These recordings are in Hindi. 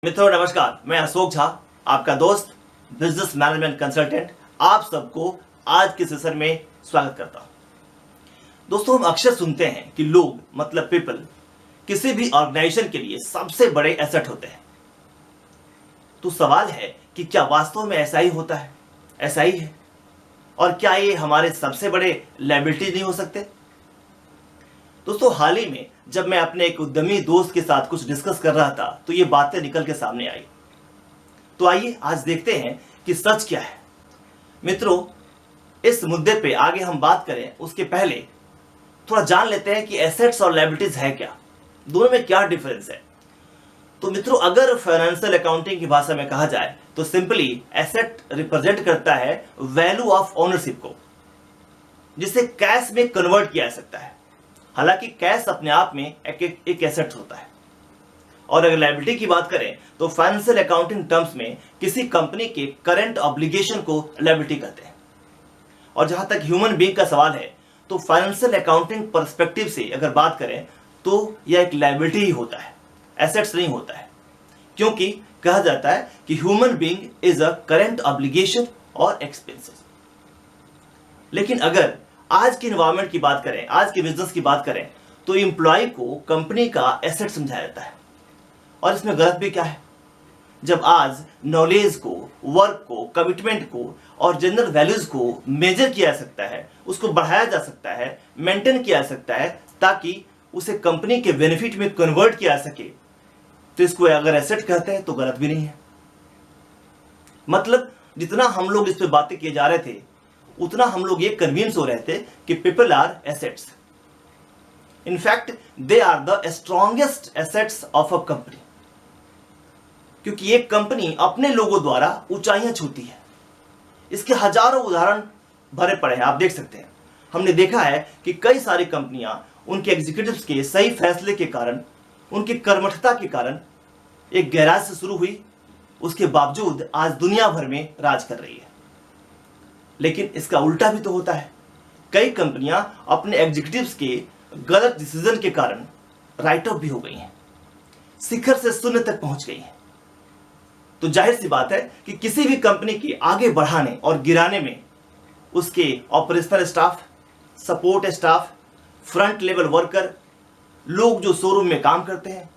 मित्रों नमस्कार, मैं अशोक झा, आपका दोस्त, बिजनेस मैनेजमेंट कंसल्टेंट, आप सबको आज के सेशन में स्वागत करता हूं। दोस्तों, हम अक्सर सुनते हैं कि लोग मतलब पीपल किसी भी ऑर्गेनाइजेशन के लिए सबसे बड़े एसेट होते हैं। तो सवाल है कि क्या वास्तव में ऐसा ही होता है? ऐसा ही है? और क्या ये हमारे सबसे बड़े लायबिलिटी नहीं हो सकते? दोस्तों, हाल ही में जब मैं अपने एक उद्यमी दोस्त के साथ कुछ डिस्कस कर रहा था तो ये बातें निकल के सामने आई। तो आइए आज देखते हैं कि सच क्या है। मित्रों, इस मुद्दे पे आगे हम बात करें उसके पहले थोड़ा जान लेते हैं कि एसेट्स और लायबिलिटीज है क्या, दोनों में क्या डिफरेंस है। तो मित्रों, अगर फाइनेंशियल अकाउंटिंग की भाषा में कहा जाए तो सिंपली एसेट रिप्रेजेंट करता है वैल्यू ऑफ ओनरशिप को, जिसे कैश में कन्वर्ट किया जा सकता है। हालांकि कैश अपने आप में एक एसेट होता है। और अगर लायबिलिटी की बात करें तो फाइनेंशियल अकाउंटिंग टर्म्स में किसी कंपनी के करंट ऑब्लिगेशन को लायबिलिटी कहते हैं। और जहां तक ह्यूमन बीइंग का सवाल है तो फाइनेंशियल अकाउंटिंग पर्सपेक्टिव से अगर बात करें तो यह एक लायबिलिटी ही होता है, एसेट्स नहीं होता है। क्योंकि कहा जाता है कि human being is a current obligation और एक्सपेंसेस। लेकिन अगर आज की एनवायरनमेंट की बात करें, आज के बिजनेस की बात करें तो एम्प्लॉय को कंपनी का एसेट समझाया जाता है। और इसमें गलत भी क्या है? जब आज नॉलेज को, वर्क को, कमिटमेंट को और जनरल वैल्यूज को मेजर किया जा सकता है, उसको बढ़ाया जा सकता है, मेंटेन किया जा सकता है ताकि उसे कंपनी के बेनिफिट में कन्वर्ट किया जा सके, तो इसको अगर एसेट कहते हैं तो गलत भी नहीं है। मतलब जितना हम लोग इस पे बातें किए जा रहे थे उतना हम लोग ये कन्विंस हो रहे थे कि people are assets. In fact they are the strongest assets of a company, क्योंकि एक कंपनी अपने लोगों द्वारा ऊंचाइयां छूती है। इसके हजारों उदाहरण भरे पड़े हैं, आप देख सकते हैं। हमने देखा है कि कई सारी कंपनियां उनके एग्जीक्यूटिव्स के सही फैसले के कारण, उनकी कर्मठता के कारण एक गैराज से शुरू हुई, उसके बावजूद आज दुनिया भर में राज कर रही है। लेकिन इसका उल्टा भी तो होता है। कई कंपनियां अपने एग्जीक्यूटिव्स के गलत डिसीजन के कारण राइट ऑफ भी हो गई हैं, शिखर से शून्य तक पहुंच गई हैं। तो जाहिर सी बात है कि किसी भी कंपनी के आगे बढ़ाने और गिराने में उसके operational staff, support staff, front level worker, लोग जो शोरूम में काम करते हैं,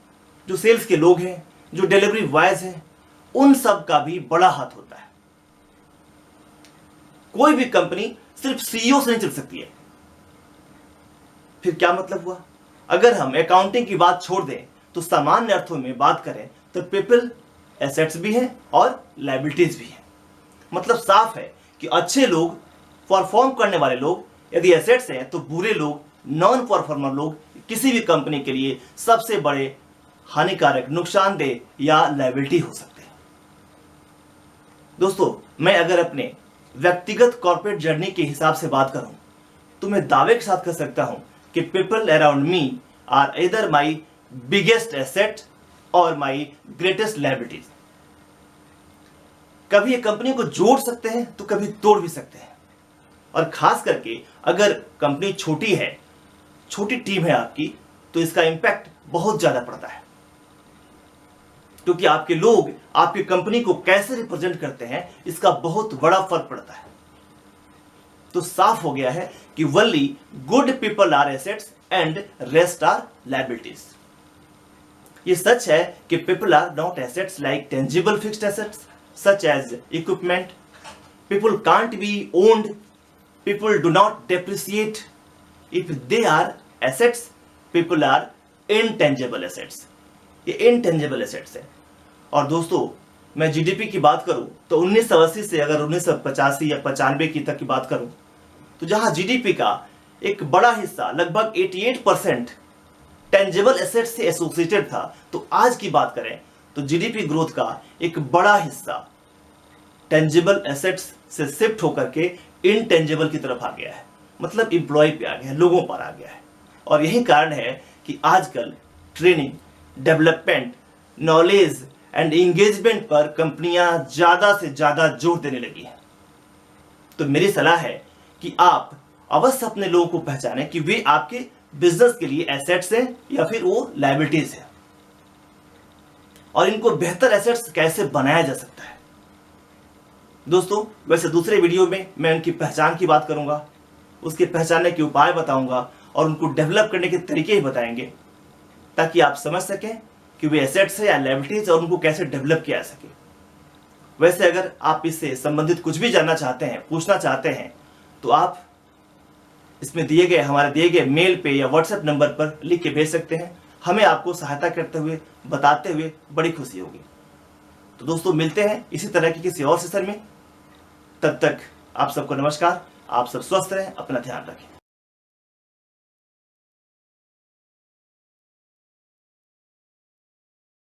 जो सेल्स के लोग हैं, जो डिलीवरी बॉयज हैं, उन सब का भी बड़ा हाथ होता है। कोई भी कंपनी सिर्फ सीईओ से नहीं चल सकती है। फिर क्या मतलब हुआ? अगर हम अकाउंटिंग की बात छोड़ दें तो सामान्य अर्थों में बात करें तो पीपल एसेट्स भी हैं और लायबिलिटीज भी हैं। मतलब साफ है कि अच्छे लोग, परफॉर्म करने वाले लोग यदि एसेट्स हैं तो बुरे लोग, नॉन परफॉर्मर लोग किसी भी कंपनी के लिए सबसे बड़े हानिकारक, नुकसानदेह या लायबिलिटी हो सकते हैं। दोस्तों, मैं अगर अपने व्यक्तिगत कॉर्पोरेट जर्नी के हिसाब से बात करूं तो मैं दावे के साथ कह सकता हूं कि people around me are either my biggest asset और माय ग्रेटेस्ट लायबिलिटीज। कभी ये कंपनी को जोड़ सकते हैं तो कभी तोड़ भी सकते हैं। और खास करके अगर कंपनी छोटी है, छोटी टीम है आपकी, तो इसका इंपैक्ट बहुत ज्यादा पड़ता है, क्योंकि आपके लोग आपकी कंपनी को कैसे रिप्रेजेंट करते हैं इसका बहुत बड़ा फर्क पड़ता है। तो साफ हो गया है कि only good people are assets and rest are liabilities. ये सच है कि people are not assets like tangible fixed assets such as equipment. People can't be owned, people do not depreciate. If they are assets, people are intangible assets. ये इनटेंजिबल एसेट्स है। और दोस्तों, मैं जीडीपी की बात करूं तो 1980 से अगर 1985 या 95 की तक की बात करूं तो जहां जीडीपी का एक बड़ा हिस्सा, लगभग 88% टेंजिबल एसेट्स से एसोसिएटेड था, तो आज की बात करें तो जीडीपी ग्रोथ का एक बड़ा हिस्सा टेंजिबल एसेट्स से शिफ्ट होकर के इनटेंजिबल की तरफ आ गया है। मतलब इंप्लॉय पे आ गया है, लोगों पर आ गया है। और यही कारण है कि आजकल training, development, knowledge and engagement पर कंपनियां ज्यादा से ज्यादा जोर देने लगी हैं। तो मेरी सलाह है कि आप अवश्य अपने लोगों को पहचानें कि वे आपके बिजनेस के लिए एसेट्स हैं या फिर वो लायबिलिटीज हैं। और इनको बेहतर एसेट्स कैसे बनाया जा सकता है। दोस्तों वैसे दूसरे वीडियो में मैं उनकी पहचान की बात करूंगा, उसके पहचानने के उपाय बताऊंगा और उनको डेवलप करने के तरीके ही बताएंगे, ताकि आप समझ सकें कि वे एसेट्स है या लायबिलिटीज और उनको कैसे डेवलप किया जा सके। वैसे अगर आप इससे संबंधित कुछ भी जानना चाहते हैं, पूछना चाहते हैं, तो आप इसमें हमारे दिए गए मेल पे या व्हाट्सएप नंबर पर लिख के भेज सकते हैं। हमें आपको सहायता करते हुए, बताते हुए बड़ी खुशी होगी। तो दोस्तों मिलते हैं इसी तरह की किसी और सेशन में। तब तक आप सबको नमस्कार। आप सब स्वस्थ रहें, अपना ध्यान रखें।